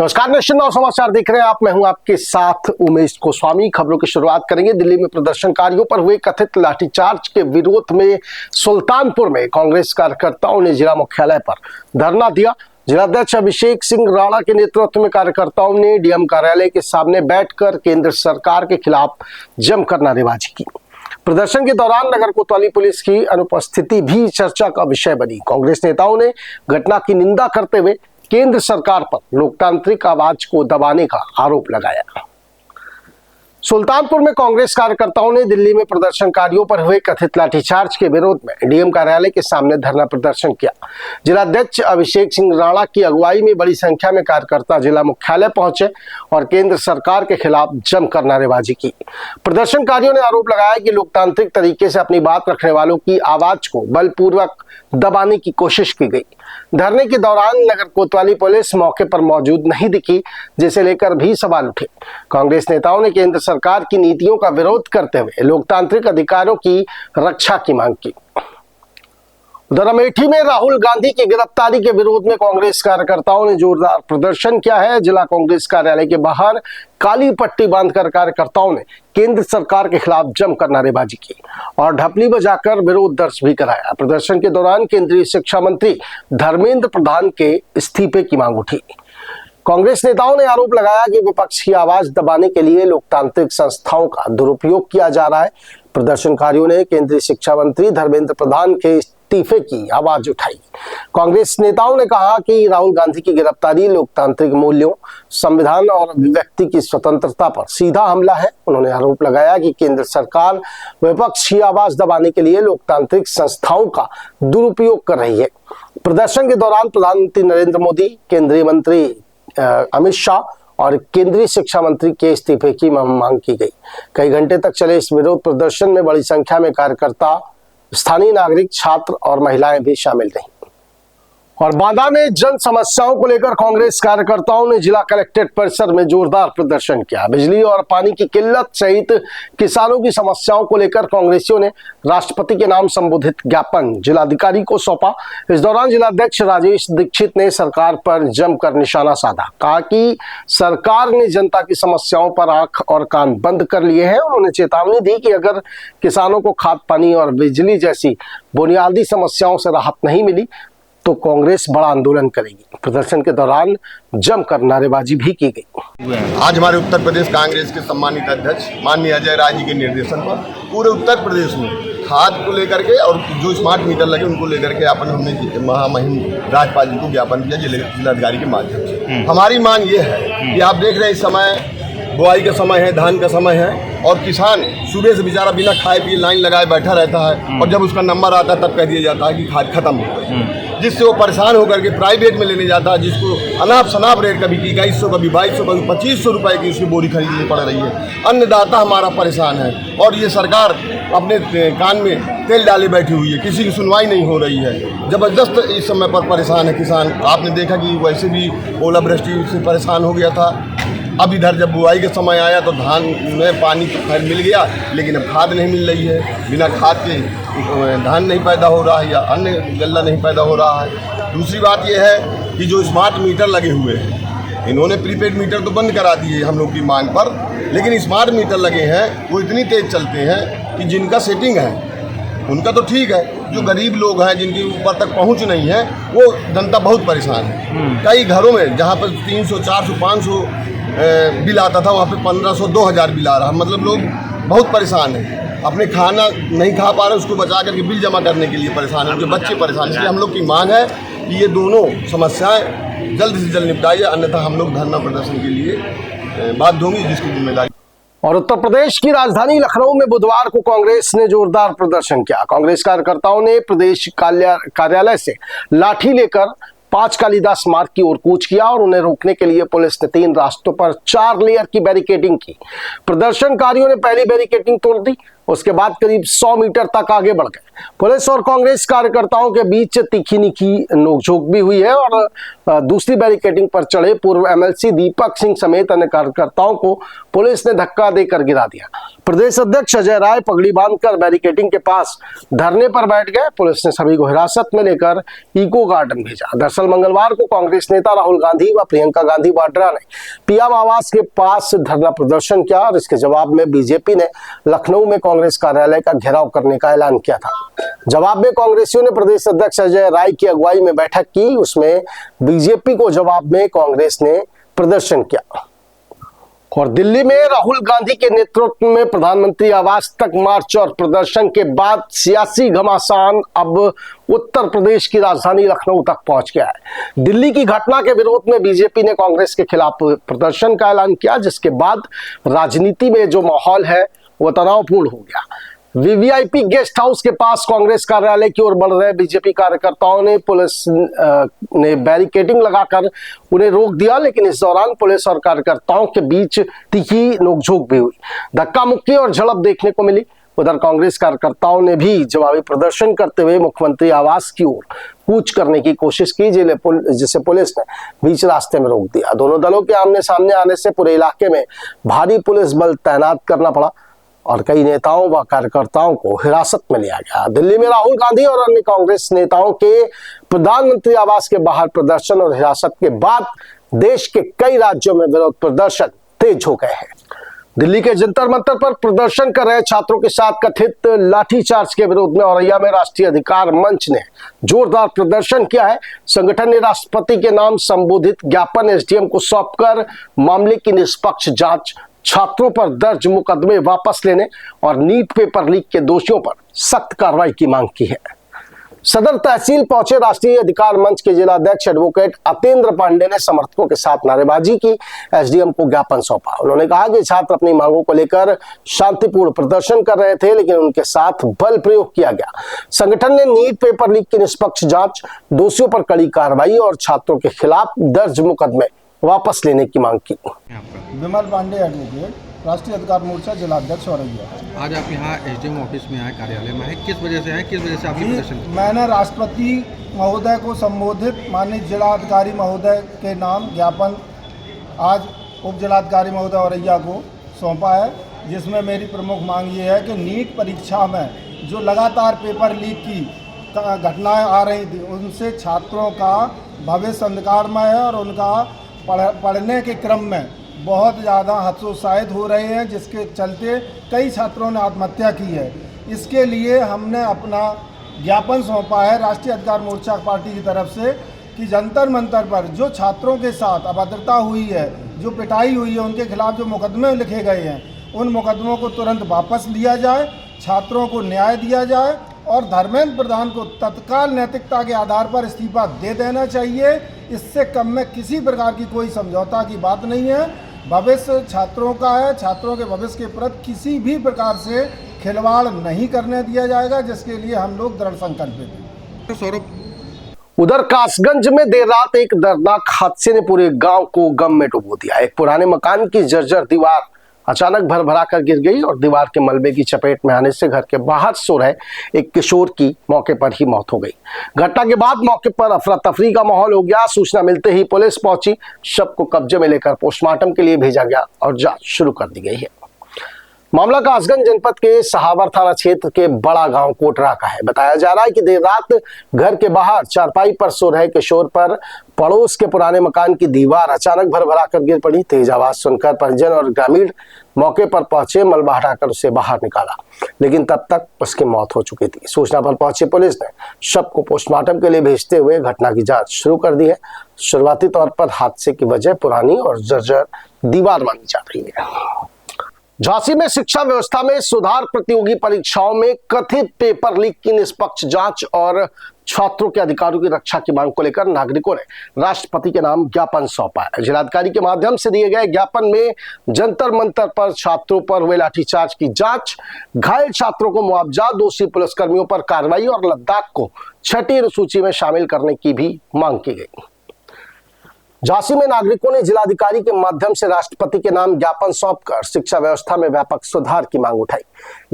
नमस्कार, nation now समाचार देख रहे हैं आप। मैं हूं आपके साथ उमेश गोस्वामी। खबरों की शुरुआत करेंगे। दिल्ली में प्रदर्शनकारियों पर हुए कथित लाठीचार्ज के विरोध में सुल्तानपुर में कांग्रेस कार्यकर्ताओं ने जिला मुख्यालय पर धरना दिया। जिलाध्यक्ष अभिषेक सिंह राणा के नेतृत्व में कार्यकर्ताओं ने डीएम कार्यालय के सामने बैठकर केंद्र सरकार के खिलाफ जमकर नारेबाजी की। प्रदर्शन के दौरान नगर कोतवाली पुलिस की अनुपस्थिति भी चर्चा का विषय बनी। कांग्रेस नेताओं ने घटना की निंदा करते हुए केंद्र सरकार पर लोकतांत्रिक आवाज को दबाने का आरोप लगाया। सुल्तानपुर में कांग्रेस कार्यकर्ताओं ने दिल्ली में प्रदर्शनकारियों पर हुए कथित लाठीचार्ज के विरोध में डीएम कार्यालय के सामने धरना प्रदर्शन किया। जिलाध्यक्ष अभिषेक सिंह राणा की अगुवाई में बड़ी संख्या में कार्यकर्ता जिला मुख्यालय पहुंचे और केंद्र सरकार के खिलाफ जमकर नारेबाजी की। प्रदर्शनकारियों ने आरोप लगाया कि लोकतांत्रिक तरीके से अपनी बात रखने वालों की आवाज को बलपूर्वक दबाने की कोशिश की गई। धरने के दौरान नगर कोतवाली पुलिस मौके पर मौजूद नहीं दिखी, जिसे लेकर भी सवाल उठे। कांग्रेस नेताओं ने केंद्र सरकार की नीतियों का विरोध करते हुए लोकतांत्रिक अधिकारों की रक्षा की मांग की। उधर अमेठी में राहुल गांधी की गिरफ्तारी के विरोध में कांग्रेस कार्यकर्ताओं ने जोरदार प्रदर्शन किया है। जिला कांग्रेस कार्यालय के बाहर काली पट्टी बांधकर कार्यकर्ताओं ने केंद्र सरकार के खिलाफ जमकर नारेबाजी की और ढपली बजाकर विरोध दर्ज भी कराया। प्रदर्शन के दौरान केंद्रीय शिक्षा मंत्री धर्मेंद्र प्रधान के इस्तीफे की मांग उठी। कांग्रेस नेताओं ने आरोप लगाया कि विपक्ष की आवाज दबाने के लिए लोकतांत्रिक संस्थाओं का दुरुपयोग किया जा रहा है। प्रदर्शनकारियों ने केंद्रीय शिक्षा मंत्री धर्मेंद्र प्रधान के इस्तीफे की आवाज उठाई। कांग्रेस नेताओं ने कहा कि राहुल गांधी की गिरफ्तारी लोकतांत्रिक मूल्यों, संविधान और अभिव्यक्ति की स्वतंत्रता पर सीधा हमला है। उन्होंने आरोप लगाया कि केंद्र सरकार विपक्ष की आवाज दबाने के लिए लोकतांत्रिक संस्थाओं का दुरुपयोग कर रही है। प्रदर्शन के दौरान प्रधानमंत्री नरेंद्र मोदी, केंद्रीय मंत्री अमित शाह और केंद्रीय शिक्षा मंत्री के इस्तीफे की मांग की गई। कई घंटे तक चले इस विरोध प्रदर्शन में बड़ी संख्या में कार्यकर्ता, स्थानीय नागरिक, छात्र और महिलाएं भी शामिल रहीं। और बांदा में जन समस्याओं को लेकर कांग्रेस कार्यकर्ताओं ने जिला कलेक्ट्रेट परिसर में जोरदार प्रदर्शन किया। बिजली और पानी की किल्लत सहित किसानों की समस्याओं को लेकर कांग्रेसियों ने राष्ट्रपति के नाम संबोधित ज्ञापन जिलाधिकारी को सौंपा। इस दौरान जिलाध्यक्ष राजेश दीक्षित ने सरकार पर जमकर निशाना साधा। कहा कि सरकार ने जनता की समस्याओं पर आंख और कान बंद कर लिए हैं। उन्होंने चेतावनी दी कि अगर किसानों को खाद पानी और बिजली जैसी बुनियादी समस्याओं से राहत नहीं मिली तो कांग्रेस बड़ा आंदोलन करेगी। प्रदर्शन के दौरान जमकर नारेबाजी भी की गई। आज हमारे उत्तर प्रदेश कांग्रेस के सम्मानित अध्यक्ष माननीय अजय राय जी के निर्देशन पर पूरे उत्तर प्रदेश में खाद को लेकर के और जो स्मार्ट मीटर लगे उनको लेकर के हमने महामहिम राज्यपाल जी को ज्ञापन दिया जिलाधिकारी के माध्यम से। हमारी मांग ये है कि आप देख रहे हैं इस समय बुआई का समय है, धान का समय है और किसान सुबह से बेचारा बिना खाए पिए लाइन लगाए बैठा रहता है और जब उसका नंबर आता है तब कह दिया जाता है कि खाद खत्म हो गई, जिससे वो परेशान होकर के प्राइवेट में लेने जाता है, जिसको अनाप शनाप रेट कभी 2100, कभी 2200, कभी 2500 रुपये की उसकी बोरी खरीदनी पड़ रही है। अन्नदाता हमारा परेशान है और ये सरकार अपने कान में तेल डाले बैठी हुई है, किसी की सुनवाई नहीं हो रही है। ज़बरदस्त इस समय पर परेशान है किसान। आपने देखा कि वैसे भी ओलावृष्टि से परेशान हो गया था। अब इधर जब बुआई का समय आया तो धान में पानी तो खैर मिल गया, लेकिन अब खाद नहीं मिल रही है। बिना खाद के धान नहीं पैदा हो रहा है या अन्य गल्ला नहीं पैदा हो रहा है। दूसरी बात यह है कि जो स्मार्ट मीटर लगे हुए हैं, इन्होंने प्रीपेड मीटर तो बंद करा दिए हम लोग की मांग पर, लेकिन स्मार्ट मीटर लगे हैं वो इतनी तेज़ चलते हैं कि जिनका सेटिंग है उनका तो ठीक है, जो गरीब लोग हैं जिनकी ऊपर तक पहुंच नहीं है वो जनता बहुत परेशान है। कई घरों में जहां पर 300, 400, 500 बिल आता था वहाँ पे 1500, 2000 बिल आ रहा। मतलब लोग बहुत परेशान हैं, अपने खाना नहीं खा पा रहे, उसको बचा करके बिल जमा करने के लिए परेशान हैं, उनके बच्चे परेशान। इसलिए हम लोग की मांग है कि ये दोनों समस्याएं जल्द से जल्द निपटाइए, अन्यथा हम लोग धरना प्रदर्शन के लिए बाध्य होंगे, जिसकी जिम्मेदारी। और उत्तर प्रदेश की राजधानी लखनऊ में बुधवार को कांग्रेस ने जोरदार प्रदर्शन किया। कांग्रेस कार्यकर्ताओं ने प्रदेश कार्यालय से लाठी लेकर 5 कालिदास मार्ग की ओर कूच किया और उन्हें रोकने के लिए पुलिस ने 3 रास्तों पर 4 लेयर की बैरिकेडिंग की। प्रदर्शनकारियों ने पहली बैरिकेडिंग तोड़ दी, उसके बाद करीब 100 मीटर तक आगे बढ़ गए। पुलिस और कांग्रेस कार्यकर्ताओं के बीच तीखी निखी नोकझोंक भी हुई है और दूसरी बैरिकेडिंग पर चढ़े पूर्व एमएलसी दीपक सिंह समेत अन्य कार्यकर्ताओं को पुलिस ने धक्का देकर गिरा दिया। प्रदेश अध्यक्ष अजय राय पगड़ी बांधकर बैरिकेडिंग के पास धरने पर बैठ गए। पुलिस ने सभी को हिरासत में लेकर इको गार्डन भेजा। दरअसल मंगलवार को कांग्रेस नेता राहुल गांधी व प्रियंका गांधी वाड्रा ने पीएम आवास के पास धरना प्रदर्शन किया और इसके जवाब में बीजेपी ने लखनऊ में कांग्रेस कार्यालय का घेराव करने का ऐलान किया था। जवाब में कांग्रेसियों ने प्रदेश अध्यक्ष अजय राय की अगुवाई में बैठक की। उसमें बीजेपी को जवाब में कांग्रेस ने प्रदर्शन किया। और दिल्ली में राहुल गांधी के नेतृत्व में प्रधानमंत्री आवास तक मार्च और प्रदर्शन के बाद सियासी घमासान अब उत्तर प्रदेश की राजधानी लखनऊ तक पहुंच गया है। दिल्ली की घटना के विरोध में बीजेपी ने कांग्रेस के खिलाफ प्रदर्शन का ऐलान किया, जिसके बाद राजनीति में जो माहौल है वो तनावपूर्ण हो गया। वीवीआईपी गेस्ट हाउस के पास कांग्रेस कार्यालय की ओर बढ़ रहे बीजेपी कार्यकर्ताओं ने पुलिस ने बैरिकेडिंग लगाकर उन्हें रोक दिया, लेकिन इस दौरान पुलिस और कार्यकर्ताओं के बीच तीखी नोकझोंक भी हुई। धक्का मुक्की और झड़प देखने को मिली। उधर कांग्रेस कार्यकर्ताओं ने भी जवाबी प्रदर्शन करते हुए मुख्यमंत्री आवास की ओर कूच करने की कोशिश की, जिसे पुलिस ने बीच रास्ते में रोक दिया। दोनों दलों के आमने सामने आने से पूरे इलाके में भारी पुलिस बल तैनात करना पड़ा और कई नेताओं व कार्यकर्ताओं को हिरासत में लिया गया। दिल्ली में राहुल गांधी और अन्य कांग्रेस नेताओं के प्रधानमंत्री आवास के बाहर प्रदर्शन और हिरासत के बाद देश के कई राज्यों में विरोध प्रदर्शन तेज हो गए हैं। दिल्ली के जंतर मंतर पर प्रदर्शन कर रहे छात्रों के साथ कथित लाठीचार्ज के विरोध में औरैया में राष्ट्रीय अधिकार मंच ने जोरदार प्रदर्शन किया है। संगठन ने राष्ट्रपति के नाम संबोधित ज्ञापन एसडीएम को सौंपकर मामले की निष्पक्ष जांच, छात्रों पर दर्ज मुकदमे वापस लेने और नीट पेपर लीक के दोषियों पर सख्त कार्रवाई की मांग की है। सदर तहसील पहुंचे राष्ट्रीय अधिकार मंच के जिला अध्यक्ष एडवोकेट अतेंद्र पांडे ने समर्थकों के साथ नारेबाजी की, एसडीएम को ज्ञापन सौंपा। उन्होंने कहा कि छात्र अपनी मांगों को लेकर शांतिपूर्ण प्रदर्शन कर रहे थे, लेकिन उनके साथ बल प्रयोग किया गया। संगठन ने नीट पेपर लीक की निष्पक्ष जांच, दोषियों पर कड़ी कार्रवाई और छात्रों के खिलाफ दर्ज मुकदमे वापस लेने की मांग की। विमल पांडे एडवोकेट, राष्ट्रीय अधिकार मोर्चा जिला अध्यक्ष औरैया। आज आप यहाँ एसडीएम ऑफिस में आए, कार्यालय में आए, किस वजह से आए, किस वजह से आपकी प्रदर्शन की? मैंने राष्ट्रपति महोदय को संबोधित माननीय जिलाधिकारी महोदय के नाम ज्ञापन आज उप जिलाधिकारी महोदय औरैया को सौंपा है, जिसमें मेरी प्रमुख मांग ये है कि नीट परीक्षा में जो लगातार पेपर लीक की घटनाएं आ रही थी, उनसे छात्रों का भविष्य अंधकारमय है और उनका पढ़ने के क्रम में बहुत ज़्यादा हतोत्साहित हो रहे हैं, जिसके चलते कई छात्रों ने आत्महत्या की है। इसके लिए हमने अपना ज्ञापन सौंपा है राष्ट्रीय अधिकार मोर्चा पार्टी की तरफ से कि जंतर मंतर पर जो छात्रों के साथ अभद्रता हुई है, जो पिटाई हुई है, उनके खिलाफ जो मुकदमे लिखे गए हैं, उन मुकदमों को तुरंत वापस लिया जाए, छात्रों को न्याय दिया जाए और धर्मेंद्र प्रधान को तत्काल नैतिकता के आधार पर इस्तीफा दे देना चाहिए। इससे कम में किसी प्रकार की कोई समझौता की बात नहीं है। भविष्य छात्रों का है, छात्रों के भविष्य के प्रति किसी भी प्रकार से खिलवाड़ नहीं करने दिया जाएगा, जिसके लिए हम लोग दृढ़ संकल्पित हैं। उधर कासगंज में देर रात एक दर्दनाक हादसे ने पूरे गांव को गम में डुबो दिया। एक पुराने मकान की जर्जर दीवार अचानक भरभरा कर गिर गई और दीवार के मलबे की चपेट में आने से घर के बाहर सो रहे एक किशोर की मौके पर ही मौत हो गई। घटना के बाद मौके पर अफरा तफरी का माहौल हो गया। सूचना मिलते ही पुलिस पहुंची, शव को कब्जे में लेकर पोस्टमार्टम के लिए भेजा गया और जांच शुरू कर दी गई है। मामला कासगंज जनपद के सहावर थाना क्षेत्र के बड़ा गांव कोटरा का है। बताया जा रहा है कि देर रात घर के बाहर चारपाई पर सो रहे किशोर पर पड़ोस के पुराने मकान की दीवार अचानक भरभरा कर गिर पड़ी। तेज आवाज सुनकर परिजन और ग्रामीण मौके पर पहुंचे, मलबा हटाकर उसे बाहर निकाला, लेकिन तब तक उसकी मौत हो चुकी थी। सूचना पर पहुंची पुलिस ने शव को पोस्टमार्टम के लिए भेजते हुए घटना की जांच शुरू कर दी है। शुरुआती तौर पर हादसे की वजह पुरानी और जर्जर दीवार मानी जा रही है। झांसी में शिक्षा व्यवस्था में सुधार, प्रतियोगी परीक्षाओं में कथित पेपर लीक की निष्पक्ष जांच और छात्रों के अधिकारों की रक्षा की मांग को लेकर नागरिकों ने राष्ट्रपति के नाम ज्ञापन सौंपा है। जिलाधिकारी के माध्यम से दिए गए ज्ञापन में जंतर मंतर पर छात्रों पर हुए लाठीचार्ज की जांच, घायल छात्रों को मुआवजा, दोषी पुलिसकर्मियों पर कार्रवाई और लद्दाख को छठी अनुसूची में शामिल करने की भी मांग की गई। झांसी में नागरिकों ने जिलाधिकारी के माध्यम से राष्ट्रपति के नाम ज्ञापन सौंपकर शिक्षा व्यवस्था में व्यापक सुधार की मांग उठाई।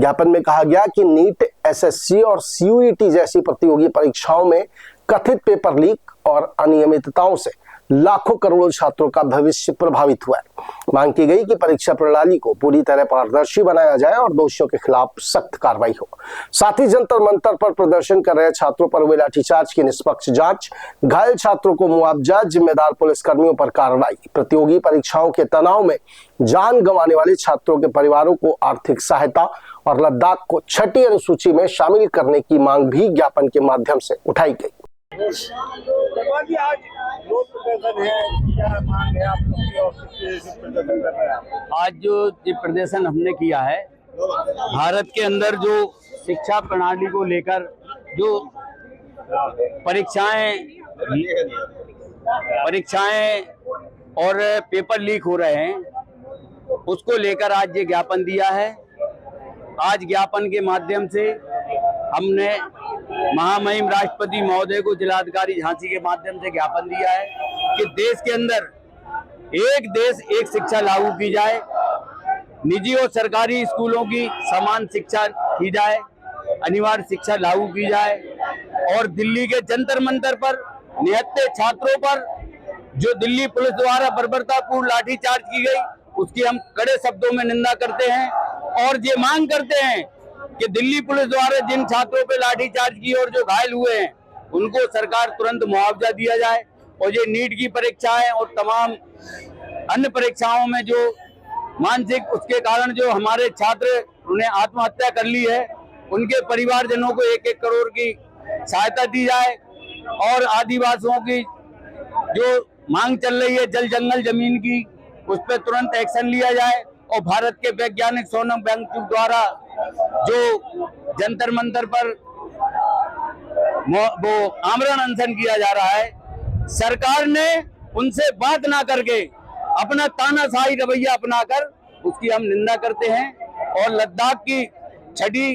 ज्ञापन में कहा गया कि नीट, एसएससी और सीयूईटी जैसी प्रतियोगी परीक्षाओं में कथित पेपर लीक और अनियमितताओं से लाखों करोड़ों छात्रों का भविष्य प्रभावित हुआ है। मांग की गई कि परीक्षा प्रणाली को पूरी तरह पारदर्शी बनाया जाए और दोषियों के खिलाफ सख्त कार्रवाई हो। साथ ही जंतर मंतर पर प्रदर्शन कर रहे छात्रों पर हुए लाठीचार्ज की निष्पक्ष जांच, घायल छात्रों को मुआवजा, जिम्मेदार पुलिसकर्मियों पर कार्रवाई, प्रतियोगी परीक्षाओं के तनाव में जान गंवाने वाले छात्रों के परिवारों को आर्थिक सहायता और लद्दाख को छठी अनुसूची में शामिल करने की मांग भी ज्ञापन के माध्यम से उठाई गई। आज जो ये प्रदर्शन हमने किया है, भारत के अंदर जो शिक्षा प्रणाली को लेकर जो परीक्षाएं और पेपर लीक हो रहे हैं, उसको लेकर आज ये ज्ञापन दिया है। आज ज्ञापन के माध्यम से हमने महामहिम राष्ट्रपति महोदय को जिलाधिकारी झांसी के माध्यम से ज्ञापन दिया है कि देश के अंदर एक देश एक शिक्षा लागू की जाए, निजी और सरकारी स्कूलों की समान शिक्षा की जाए, अनिवार्य शिक्षा लागू की जाए और दिल्ली के जंतर मंतर पर निहत्थे छात्रों पर जो दिल्ली पुलिस द्वारा बर्बरतापूर्ण लाठीचार्ज की गई, उसकी हम कड़े शब्दों में निंदा करते हैं और ये मांग करते हैं कि दिल्ली पुलिस द्वारा जिन छात्रों पे लाठीचार्ज की और जो घायल हुए हैं, उनको सरकार तुरंत मुआवजा दिया जाए और ये नीट की परीक्षाएं और तमाम अन्य परीक्षाओं में जो मानसिक उसके कारण जो हमारे छात्र उन्हें आत्महत्या कर ली है, उनके परिवारजनों को 1-1 करोड़ की सहायता दी जाए और आदिवासियों की जो मांग चल रही है जल जंगल जमीन की, उस पर तुरंत एक्शन लिया जाए और भारत के वैज्ञानिक सोनम वांगचुक द्वारा जो जंतर मंतर पर वो आमरण अनशन किया जा रहा है, सरकार ने उनसे बात ना करके अपना तानाशाही रवैया अपनाकर उसकी हम निंदा करते हैं और लद्दाख की छठी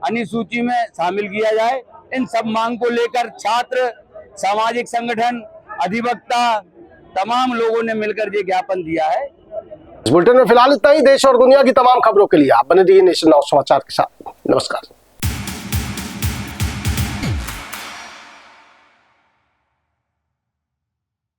अनुसूची में शामिल किया जाए। इन सब मांग को लेकर छात्र, सामाजिक संगठन, अधिवक्ता, तमाम लोगों ने मिलकर ये ज्ञापन दिया है। इस बुलेटिन में फिलहाल इतना ही। देश और दुनिया की तमाम खबरों के लिए आप बने रहिए नेशन नाउ समाचार के साथ। नमस्कार।